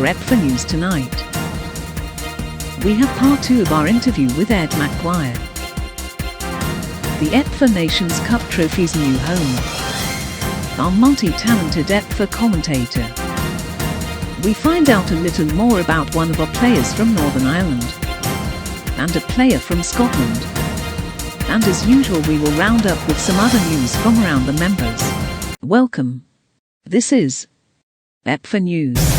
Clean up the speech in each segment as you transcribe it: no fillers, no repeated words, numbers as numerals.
EPFA News tonight. We have part 2 of our interview with Ed McGuire, the EPFA Nations Cup Trophy's new home, our multi-talented EPFA commentator. We find out a little more about one of our players from Northern Ireland and a player from Scotland. And as usual, we will round up with some other news from around the members. Welcome. This is EPFA News.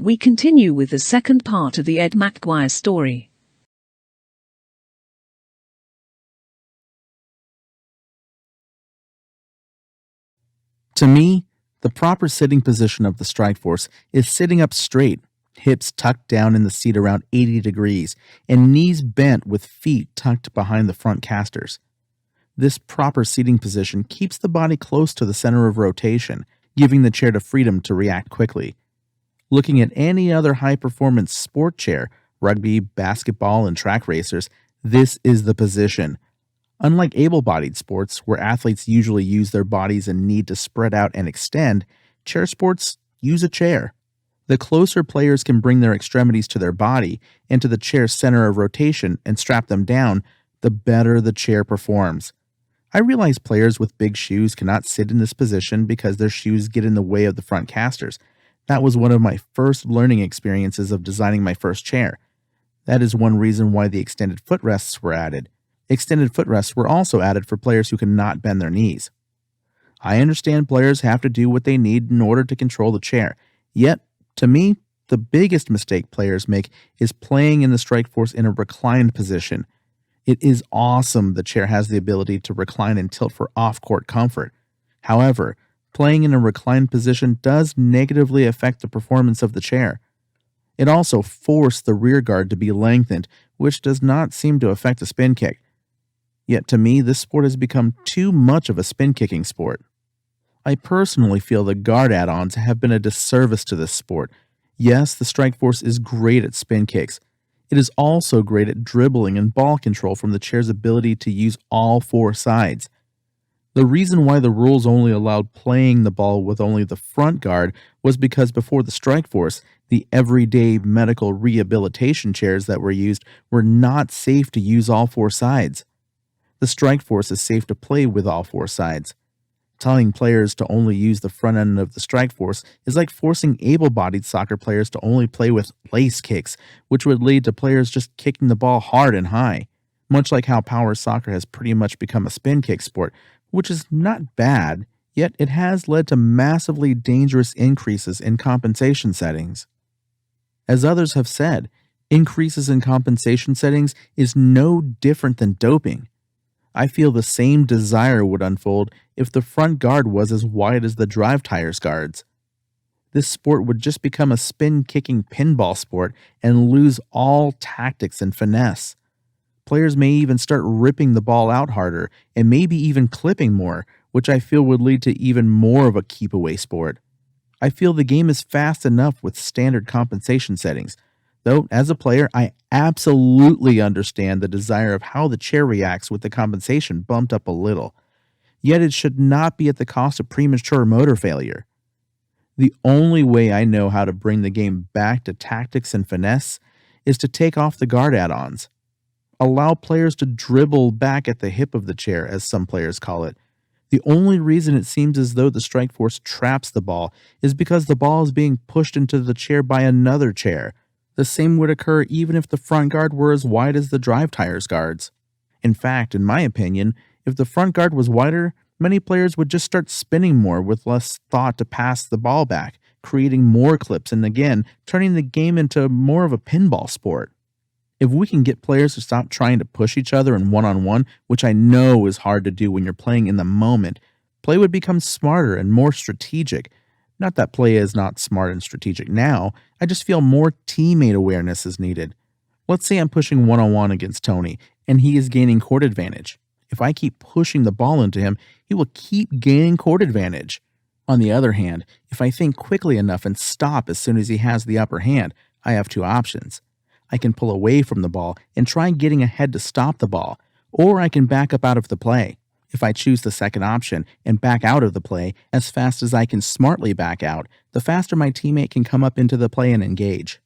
We continue with the second part of the Ed McGuire story. To me, the proper sitting position of the strike force is sitting up straight, hips tucked down in the seat around 80 degrees, and knees bent with feet tucked behind the front casters. This proper seating position keeps the body close to the center of rotation, giving the chair the freedom to react quickly. Looking at any other high-performance sport chair, rugby, basketball, and track racers, this is the position. Unlike able-bodied sports, where athletes usually use their bodies and need to spread out and extend, chair sports use a chair. The closer players can bring their extremities to their body and to the chair's center of rotation and strap them down, the better the chair performs. I realize players with big shoes cannot sit in this position because their shoes get in the way of the front casters. That was one of my first learning experiences of designing my first chair. That is one reason why the extended footrests were added. Extended footrests were also added for players who cannot bend their knees. I understand players have to do what they need in order to control the chair. Yet, to me, the biggest mistake players make is playing in the strike force in a reclined position. It is awesome the chair has the ability to recline and tilt for off-court comfort. However, playing in a reclined position does negatively affect the performance of the chair. It also forced the rear guard to be lengthened, which does not seem to affect the spin kick. Yet to me, this sport has become too much of a spin kicking sport. I personally feel the guard add-ons have been a disservice to this sport. Yes, the strike force is great at spin kicks. It is also great at dribbling and ball control from the chair's ability to use all 4 sides. The reason why the rules only allowed playing the ball with only the front guard was because before the strike force, the everyday medical rehabilitation chairs that were used were not safe to use all 4 sides. The strike force is safe to play with all 4 sides. Telling players to only use the front end of the strike force is like forcing able-bodied soccer players to only play with lace kicks, which would lead to players just kicking the ball hard and high. Much like how power soccer has pretty much become a spin kick sport, which is not bad, yet it has led to massively dangerous increases in compensation settings. As others have said, increases in compensation settings is no different than doping. I feel the same desire would unfold if the front guard was as wide as the drive tires guards. This sport would just become a spin-kicking pinball sport and lose all tactics and finesse. Players may even start ripping the ball out harder and maybe even clipping more, which I feel would lead to even more of a keep-away sport. I feel the game is fast enough with standard compensation settings, though as a player I absolutely understand the desire of how the chair reacts with the compensation bumped up a little. Yet it should not be at the cost of premature motor failure. The only way I know how to bring the game back to tactics and finesse is to take off the guard add-ons. Allow players to dribble back at the hip of the chair, as some players call it. The only reason it seems as though the strike force traps the ball is because the ball is being pushed into the chair by another chair. The same would occur even if the front guard were as wide as the drive tires guards. In fact, in my opinion, if the front guard was wider, many players would just start spinning more with less thought to pass the ball back, creating more clips and again, turning the game into more of a pinball sport. If we can get players to stop trying to push each other in one-on-one, which I know is hard to do when you're playing in the moment, play would become smarter and more strategic. Not that play is not smart and strategic now, I just feel more teammate awareness is needed. Let's say I'm pushing one-on-one against Tony, and he is gaining court advantage. If I keep pushing the ball into him, he will keep gaining court advantage. On the other hand, if I think quickly enough and stop as soon as he has the upper hand, I have two options. I can pull away from the ball and try getting ahead to stop the ball, or I can back up out of the play. If I choose the second option and back out of the play as fast as I can smartly back out, the faster my teammate can come up into the play and engage.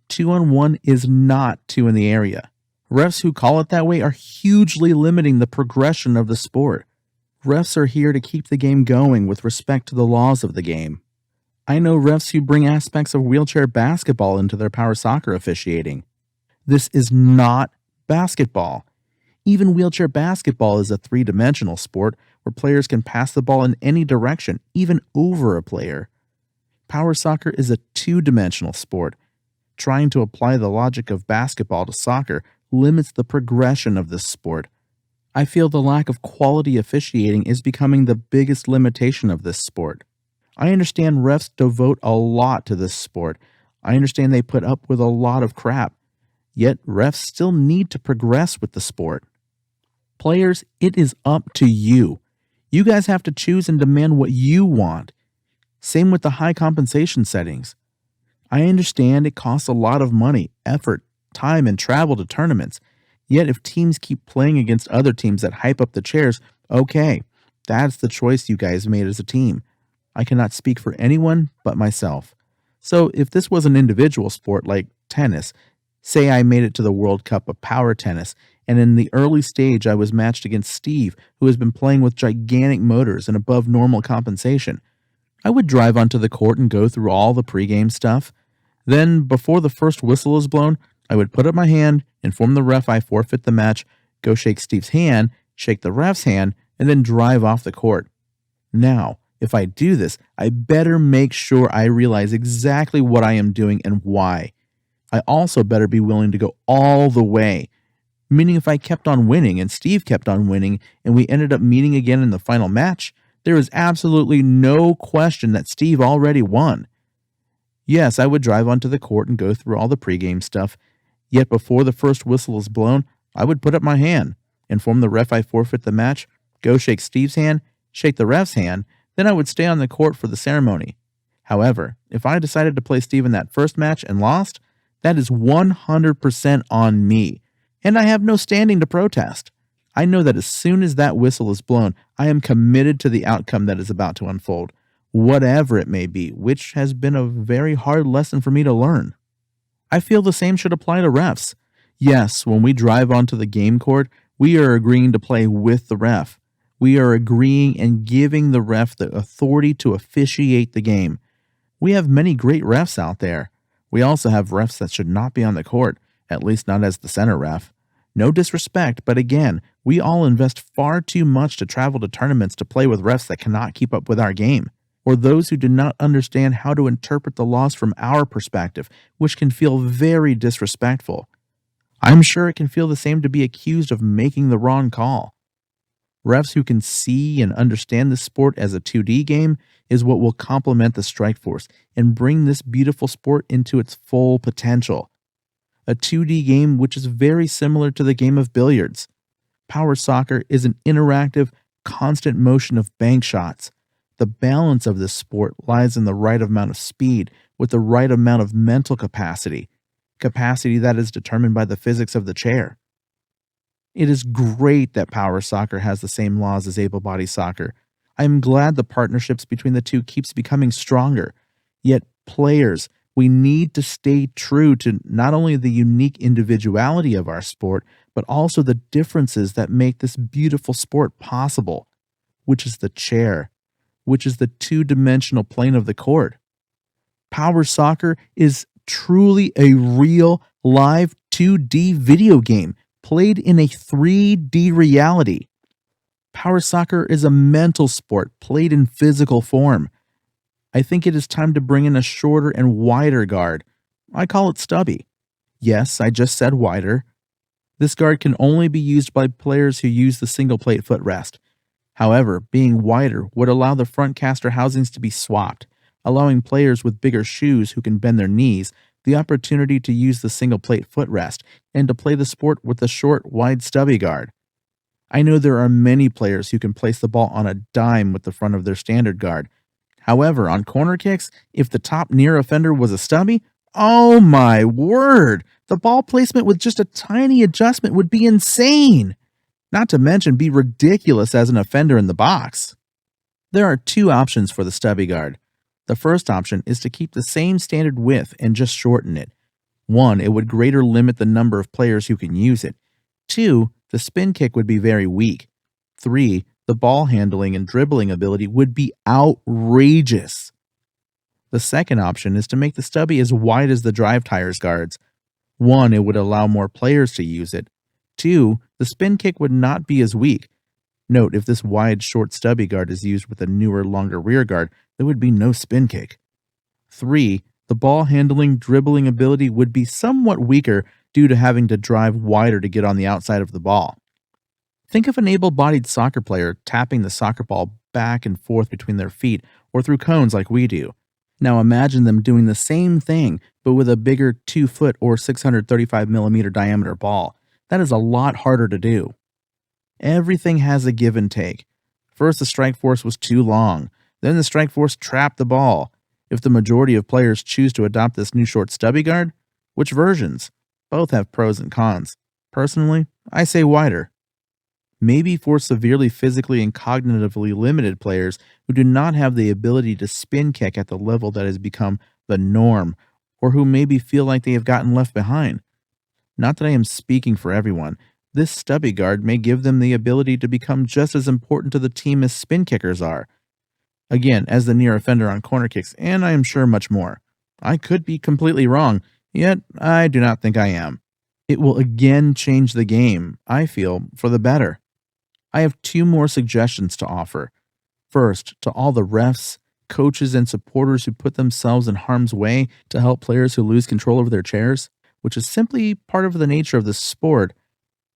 2-on-1 is not 2 in the area. Refs who call it that way are hugely limiting the progression of the sport. Refs are here to keep the game going with respect to the laws of the game. I know refs who bring aspects of wheelchair basketball into their power soccer officiating. This is not basketball. Even wheelchair basketball is a three-dimensional sport where players can pass the ball in any direction, even over a player. Power soccer is a two-dimensional sport. Trying to apply the logic of basketball to soccer limits the progression of this sport. I feel the lack of quality officiating is becoming the biggest limitation of this sport. I understand refs devote a lot to this sport. I understand they put up with a lot of crap. Yet refs still need to progress with the sport. Players, it is up to you. You guys have to choose and demand what you want. Same with the high compensation settings. I understand it costs a lot of money, effort, time, and travel to tournaments. Yet if teams keep playing against other teams that hype up the chairs, okay, that's the choice you guys made as a team. I cannot speak for anyone but myself. So if this was an individual sport like tennis, say I made it to the World Cup of Power Tennis, and in the early stage I was matched against Steve, who has been playing with gigantic motors and above normal compensation, I would drive onto the court and go through all the pregame stuff. Then, before the first whistle is blown, I would put up my hand, inform the ref I forfeit the match, go shake Steve's hand, shake the ref's hand, and then drive off the court. Now, if I do this, I better make sure I realize exactly what I am doing and why. I also better be willing to go all the way. Meaning if I kept on winning and Steve kept on winning and we ended up meeting again in the final match, there is absolutely no question that Steve already won. Yes, I would drive onto the court and go through all the pregame stuff, yet before the first whistle is blown, I would put up my hand, inform the ref I forfeit the match, go shake Steve's hand, shake the ref's hand, then I would stay on the court for the ceremony. However, if I decided to play Steve in that first match and lost, that is 100% on me, and I have no standing to protest. I know that as soon as that whistle is blown, I am committed to the outcome that is about to unfold, whatever it may be, which has been a very hard lesson for me to learn. I feel the same should apply to refs. Yes, when we drive onto the game court, we are agreeing to play with the ref. We are agreeing and giving the ref the authority to officiate the game. We have many great refs out there. We also have refs that should not be on the court, at least not as the center ref. No disrespect, but again, we all invest far too much to travel to tournaments to play with refs that cannot keep up with our game, or those who do not understand how to interpret the laws from our perspective, which can feel very disrespectful. I'm sure it can feel the same to be accused of making the wrong call. Refs who can see and understand this sport as a 2D game is what will complement the Strikeforce and bring this beautiful sport into its full potential. A 2D game which is very similar to the game of billiards. Power soccer is an interactive, constant motion of bank shots. The balance of this sport lies in the right amount of speed with the right amount of mental capacity that is determined by the physics of the chair. It is great that power soccer has the same laws as able-bodied soccer. I am glad the partnerships between the two keeps becoming stronger. Yet, players, we need to stay true to not only the unique individuality of our sport, but also the differences that make this beautiful sport possible, which is the chair, which is the two-dimensional plane of the court. Power soccer is truly a real, live 2D video game played in a 3D reality. Power soccer is a mental sport played in physical form. I think it is time to bring in a shorter and wider guard. I call it stubby. Yes, I just said wider. This guard can only be used by players who use the single plate footrest. However, being wider would allow the front caster housings to be swapped, allowing players with bigger shoes who can bend their knees the opportunity to use the single plate footrest, and to play the sport with the short, wide, stubby guard. I know there are many players who can place the ball on a dime with the front of their standard guard. However, on corner kicks, if the top near offender was a stubby, oh my word, the ball placement with just a tiny adjustment would be insane. Not to mention be ridiculous as an offender in the box. There are two options for the stubby guard. The first option is to keep the same standard width and just shorten it. 1, it would greater limit the number of players who can use it. 2, the spin kick would be very weak. 3, the ball handling and dribbling ability would be outrageous. The second option is to make the stubby as wide as the drive tires guards. 1, it would allow more players to use it. 2, the spin kick would not be as weak. Note, if this wide, short stubby guard is used with a newer, longer rear guard, there would be no spin kick. 3, the ball handling, dribbling ability would be somewhat weaker due to having to drive wider to get on the outside of the ball. Think of an able-bodied soccer player tapping the soccer ball back and forth between their feet or through cones like we do. Now imagine them doing the same thing, but with a bigger 2-foot or 635mm diameter ball. That is a lot harder to do. Everything has a give and take. First, the strike force was too long. Then the strike force trapped the ball. If the majority of players choose to adopt this new short stubby guard, which versions? Both have pros and cons. Personally, I say wider. Maybe for severely physically and cognitively limited players who do not have the ability to spin kick at the level that has become the norm, or who maybe feel like they have gotten left behind. Not that I am speaking for everyone. This stubby guard may give them the ability to become just as important to the team as spin kickers are. Again, as the near offender on corner kicks, and I am sure much more. I could be completely wrong, yet I do not think I am. It will again change the game, I feel, for the better. I have 2 more suggestions to offer. First, to all the refs, coaches, and supporters who put themselves in harm's way to help players who lose control over their chairs, which is simply part of the nature of the sport,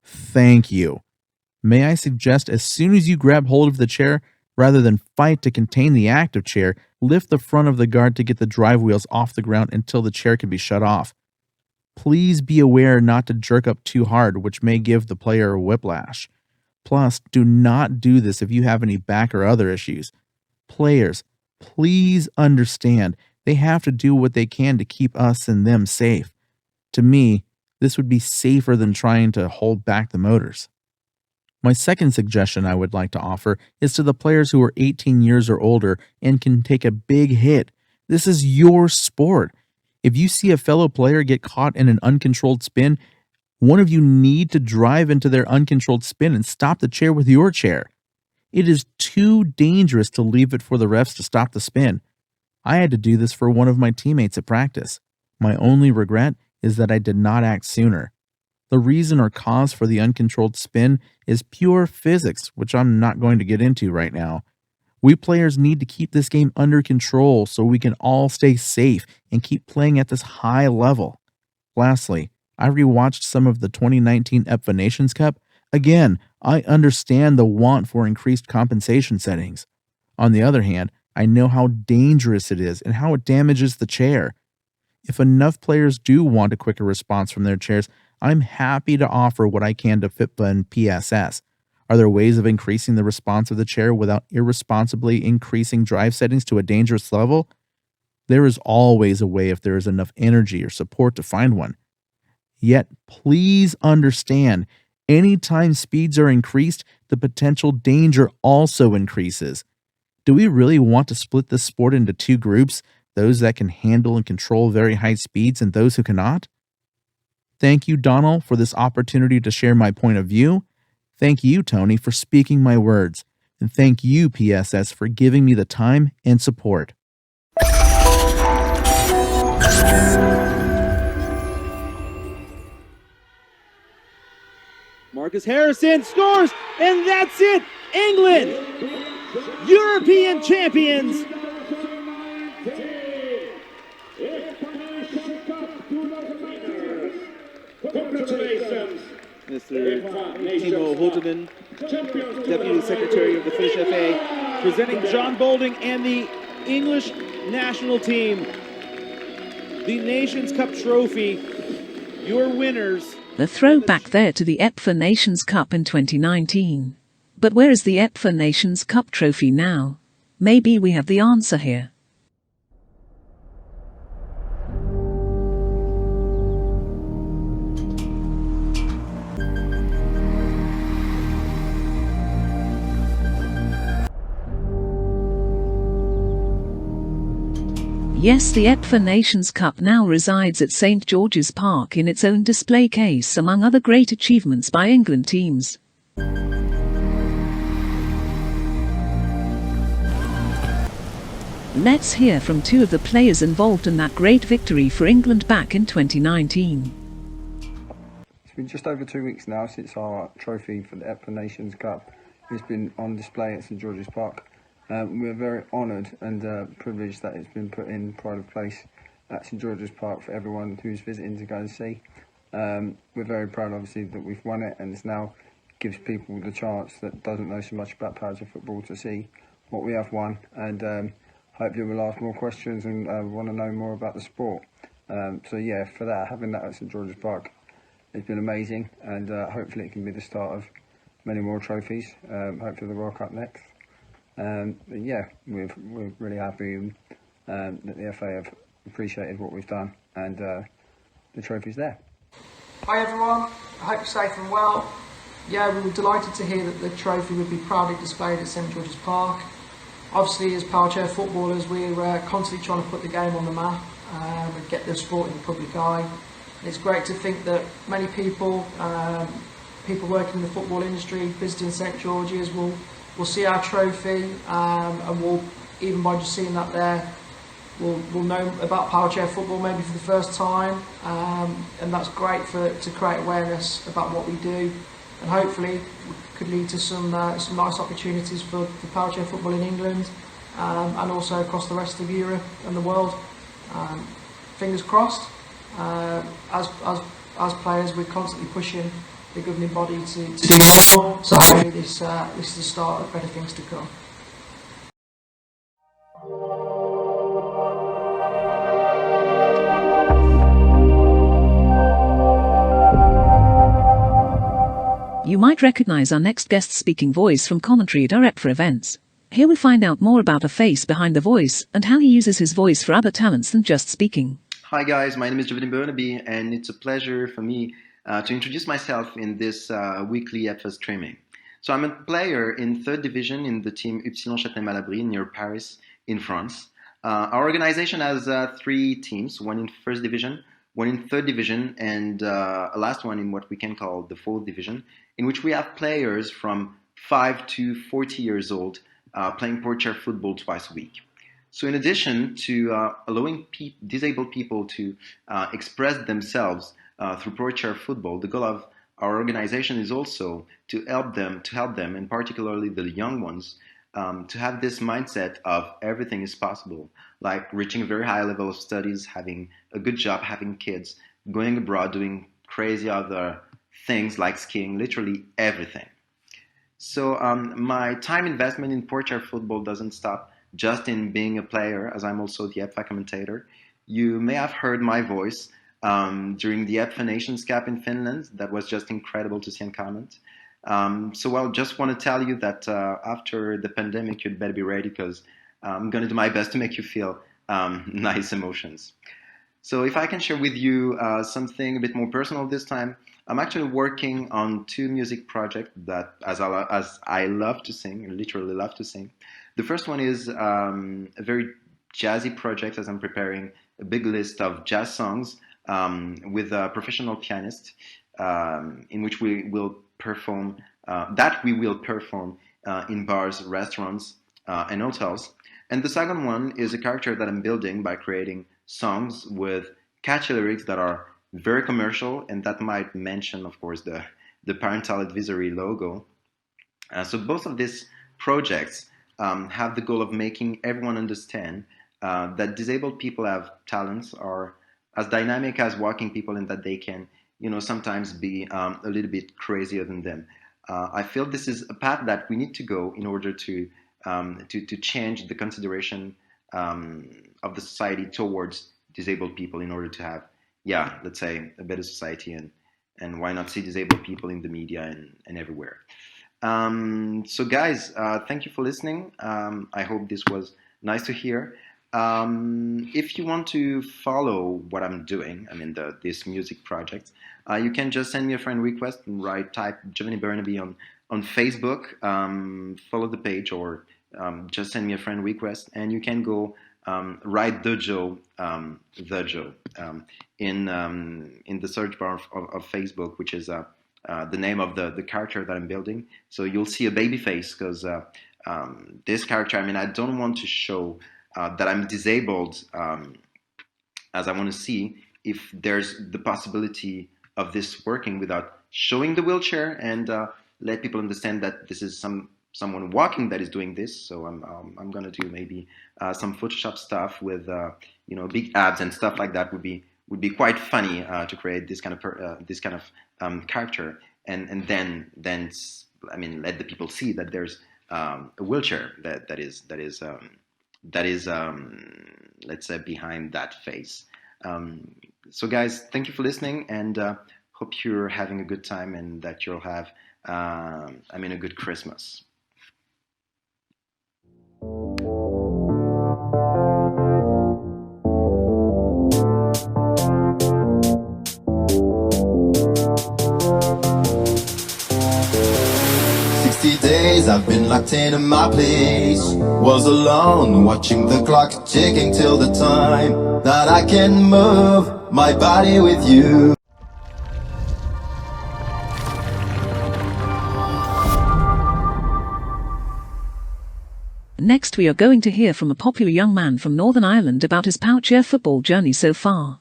thank you. May I suggest, as soon as you grab hold of the chair, rather than fight to contain the active chair, lift the front of the guard to get the drive wheels off the ground until the chair can be shut off. Please be aware not to jerk up too hard, which may give the player a whiplash. Plus, do not do this if you have any back or other issues. Players, please understand, they have to do what they can to keep us and them safe. To me, this would be safer than trying to hold back the motors. My second suggestion I would like to offer is to the players who are 18 years or older and can take a big hit. This is your sport. If you see a fellow player get caught in an uncontrolled spin, one of you need to drive into their uncontrolled spin and stop the chair with your chair. It is too dangerous to leave it for the refs to stop the spin. I had to do this for one of my teammates at practice. My only regret is that I did not act sooner. The reason or cause for the uncontrolled spin is pure physics, which I'm not going to get into right now. We players need to keep this game under control so we can all stay safe and keep playing at this high level. Lastly, I rewatched some of the 2019 EPFA Nations Cup. Again, I understand the want for increased compensation settings. On the other hand, I know how dangerous it is and how it damages the chair. If enough players do want a quicker response from their chairs, I'm happy to offer what I can to FIPA and PSS. Are there ways of increasing the response of the chair without irresponsibly increasing drive settings to a dangerous level? There is always a way if there is enough energy or support to find one. Yet, please understand, anytime speeds are increased, the potential danger also increases. Do we really want to split this sport into 2 groups, those that can handle and control very high speeds and those who cannot? Thank you, Donald, for this opportunity to share my point of view. Thank you, Tony, for speaking my words. And thank you, PSS, for giving me the time and support. Marcus Harrison scores, and that's it! England, European champions! Congratulations, Mr. Timo Hultenen, Deputy Secretary of the Finnish FA, presenting John Bolding and the English national team. the Nations Cup trophy. Your winners. The throwback there to the EPFA Nations Cup in 2019. But where is the EPFA Nations Cup trophy now? Maybe we have the answer here. Yes, the EPFA Nations Cup now resides at St George's Park in its own display case among other great achievements by England teams. Let's hear from two of the players involved in that great victory for England back in 2019. It's been just over 2 weeks now since our trophy for the EPFA Nations Cup has been on display at St George's Park. We're very honoured and privileged that it's been put in pride of place at St George's Park for everyone who's visiting to go and see. We're very proud, obviously, that we've won it, and it now gives people the chance that doesn't know so much about Parachair football to see what we have won, and hopefully we'll ask more questions and want to know more about the sport. So yeah, for that, having that at St George's Park has been amazing, and hopefully it can be the start of many more trophies, hopefully the World Cup next. But yeah, we're really happy that the FA have appreciated what we've done, and the trophy's there. Hi everyone, I hope you're safe and well. Yeah, we were delighted to hear that the trophy would be proudly displayed at St George's Park. Obviously, as Parachair footballers, we're constantly trying to put the game on the map and get the sport in the public eye. And it's great to think that many people, people working in the football industry, visiting St George's, will see our trophy, and will, even by just seeing that there, will know about Parachair football maybe for the first time, and that's great to create awareness about what we do, and hopefully could lead to some nice opportunities for Parachair football in England, and also across the rest of Europe and the world. Fingers crossed. As players, we're constantly pushing the governing body to do more, so hopefully this is the start of better things to come. You might recognise our next guest speaking voice from commentary at our EPFA events. Here we find out more about a face behind the voice and how he uses his voice for other talents than just speaking. Hi guys, my name is Javidin Burnaby, and it's a pleasure for me to introduce myself in this weekly EPFA streaming. So I'm a player in 3rd division in the team Upsilon Châtenay-Malabry near Paris in France. Our organization has 3 teams, one in 1st division, one in 3rd division, and a last one in what we can call the 4th division, in which we have players from 5 to 40 years old playing Parachair football twice a week. So in addition to allowing disabled people to express themselves through Parachair football, the goal of our organization is also to help them, and particularly the young ones, to have this mindset of everything is possible, like reaching a very high level of studies, having a good job, having kids, going abroad, doing crazy other things like skiing, literally everything. So my time investment in Parachair football doesn't stop just in being a player, as I'm also the EPFA commentator. You may have heard my voice during the EPFA Nations Cup in Finland. That was just incredible to see and comment. So I just want to tell you that after the pandemic, you'd better be ready, because I'm going to do my best to make you feel nice emotions. So if I can share with you something a bit more personal this time, I'm actually working on 2 music projects that, as I love to sing, literally love to sing. The first one is a very jazzy project, as I'm preparing a big list of jazz songs with a professional pianist, in which we will perform in bars, restaurants, and hotels. And the second one is a character that I'm building by creating songs with catchy lyrics that are very commercial, and that might mention, of course, the parental advisory logo. So both of these projects have the goal of making everyone understand that disabled people have talents, are as dynamic as walking people, and that they can, sometimes be a little bit crazier than them. I feel this is a path that we need to go in order to change the consideration of the society towards disabled people in order to have, yeah, let's say, a better society, and why not see disabled people in the media and everywhere. So guys, thank you for listening. I hope this was nice to hear. If you want to follow what I'm doing, I mean this music project, you can just send me a friend request and type Giovanni Burnaby on Facebook, follow the page, or just send me a friend request, and you can go write the Joe in the search bar of Facebook, which is the name of the character that I'm building. So you'll see a baby face, because this character, I mean, I don't want to show that I'm disabled, as I want to see if there's the possibility of this working without showing the wheelchair, and let people understand that this is someone walking that is doing this. So I'm gonna do maybe some Photoshop stuff with big abs and stuff like that. Would be quite funny to create this kind of character, and then I mean, let the people see that there's a wheelchair that is let's say behind that face. So guys, thank you for listening, and hope you're having a good time, and that you'll have a good Christmas. Days I've been locked in my place, was alone watching the clock ticking till the time that I can move my body with you. Next we are going to hear from a popular young man from Northern Ireland about his Poucher football journey so far.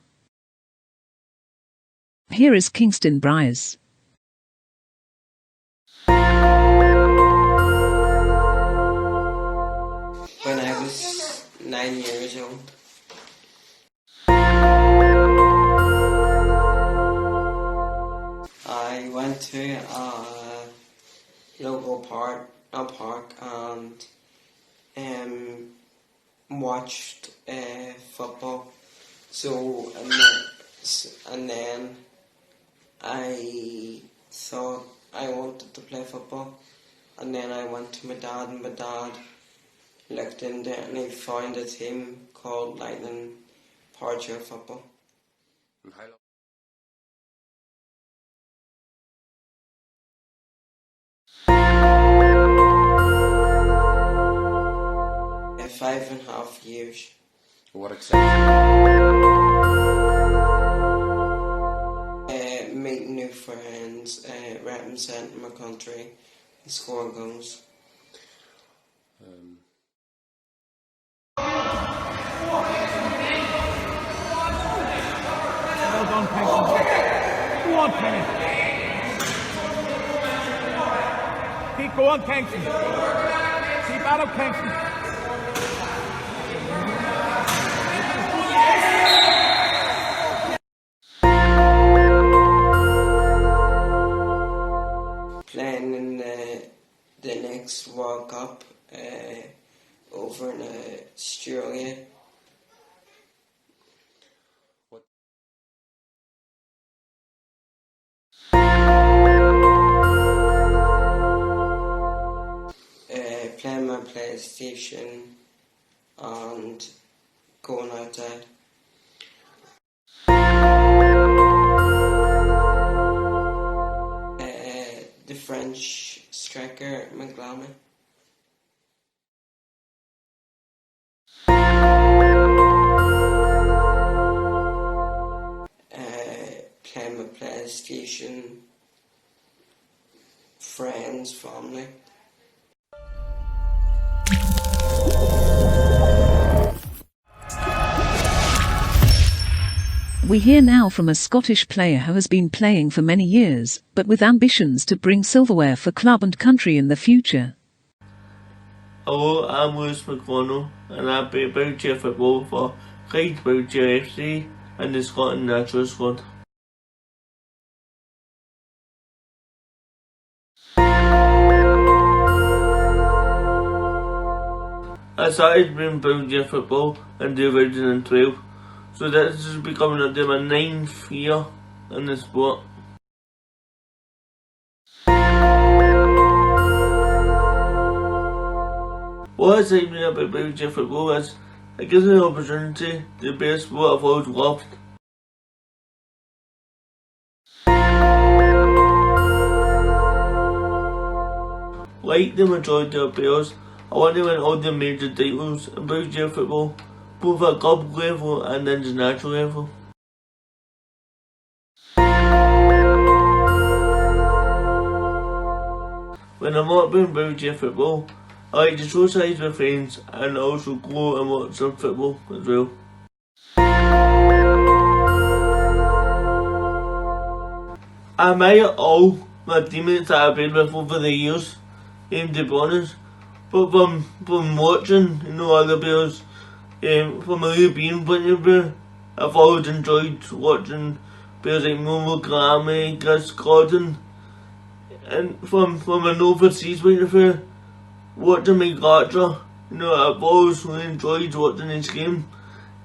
Here is Kingston Bryce. When I was 9 years old, I went to a local park and watched football. So and then I thought I wanted to play football, and then I went to my dad, and my dad looked into it, and he found a team called Lightning Poucher Football. 5.5 years. What exactly? Meeting new friends, representing my country, and scoring goals. Well done, Kingston. Go on, Kenny. Keep going, Kingston. Keep at it, Kingston. Playing in the next World Cup over in Australia. Playing my PlayStation and going outside. The French striker McLaren. Playing my PlayStation, friends, family. We hear now from a Scottish player who has been playing for many years, but with ambitions to bring silverware for club and country in the future. Hello, I'm Lewis McConnell, and I play Poucher football for Clyde Poucher FC and the Scotland National Squad. I started playing Poucher football in 2012, So this is becoming my 9th year in the sport. What excites me about wheelchair football is it gives me the opportunity to be a sport I've always loved. Like the majority of players, I want to win all the major titles in wheelchair football, both at club level and international level. When I'm not playing wheelchair football, I like to socialise with friends and also go and watch some football as well. I admire all my teammates that I've played with over the years, to be honest. But from watching, other players, from a European point of view, I've always enjoyed watching players like Momo Kalame, Chris Gordon, and from an overseas point of view, watching Mike Archer, I've always really enjoyed watching his game.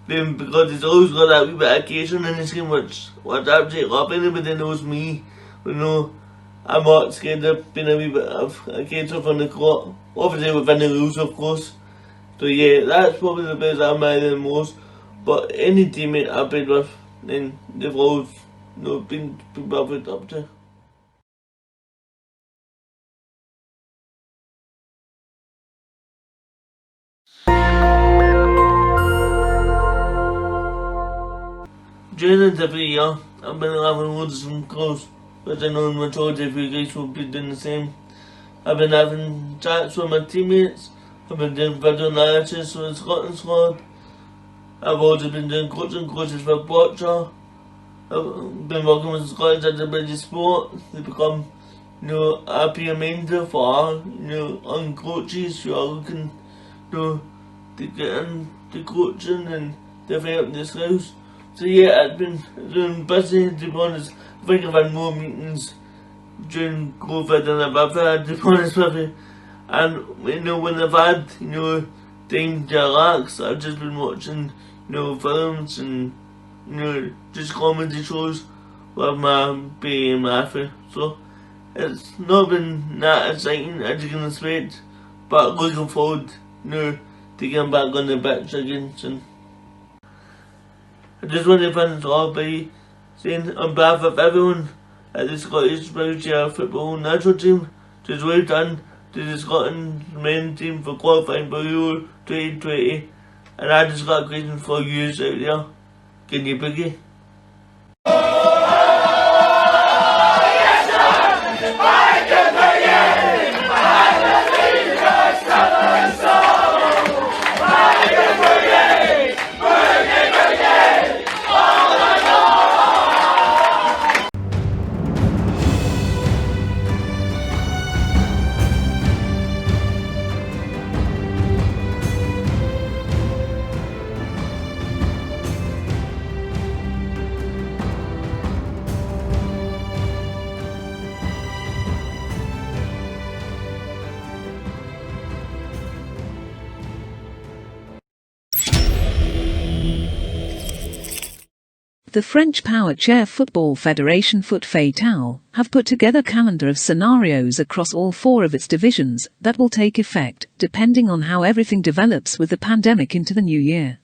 Because he's always got that wee bit of occasion in his game, which I absolutely love. Anybody knows me, I'm not scared of being a wee bit of a case of on the court. Obviously within the rules, of course. So yeah, that's probably the best I admire the most. But any teammate I've played with, then they've always been perfect up to. During every year, I've been having loads of calls, which I know the majority of you guys will be doing the same. I've been having chats with my teammates, I've been doing video analysis with the Scotland squad, I've also been doing coaching courses for Boccia, I've been working with Scotland at the British sport to become, a peer mentor for our, young coaches who are looking, to get into coaching and develop their skills. So yeah, I've been busy, to be honest. I think I've had more meetings during COVID than I've ever had, to be honest with you. And, when I've had, time to relax, I've just been watching, films and, just comedy shows with my baby and Matthew. So, it's not been that exciting as you can expect, but looking forward, to getting back on the pitch again soon. I just want to finish off by saying on behalf of everyone at the Scottish Wheelchair Football National Team, just well done to the Scotland men team for qualifying for Euro 2020. And I just got a question for you out there. Can you boogie? The French Power Chair Football Federation Foot Fatale have put together a calendar of scenarios across all 4 of its divisions that will take effect depending on how everything develops with the pandemic into the new year.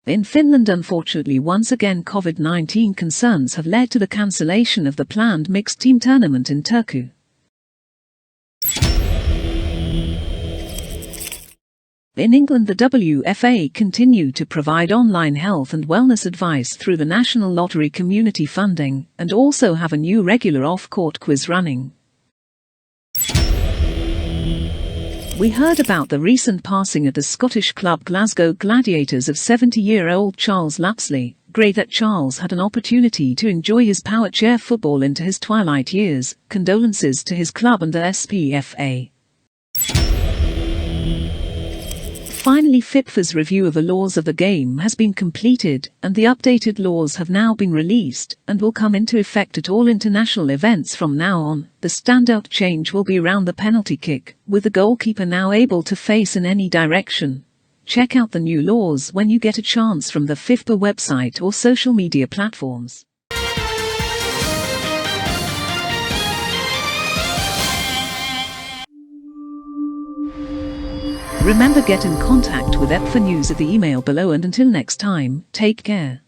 In Finland, unfortunately, once again COVID-19 concerns have led to the cancellation of the planned mixed team tournament in Turku. In England, the WFA continue to provide online health and wellness advice through the National Lottery Community Funding and also have a new regular off-court quiz running. We heard about the recent passing at the Scottish club Glasgow Gladiators of 70-year-old Charles Lapsley. Great that Charles had an opportunity to enjoy his power chair football into his twilight years. Condolences to his club and the EPFA. Finally, FIFA's review of the laws of the game has been completed, and the updated laws have now been released and will come into effect at all international events from now on. The standout change will be around the penalty kick, with the goalkeeper now able to face in any direction. Check out the new laws when you get a chance from the FIFA website or social media platforms. Remember, get in contact with EPFA News at the email below, and until next time, take care.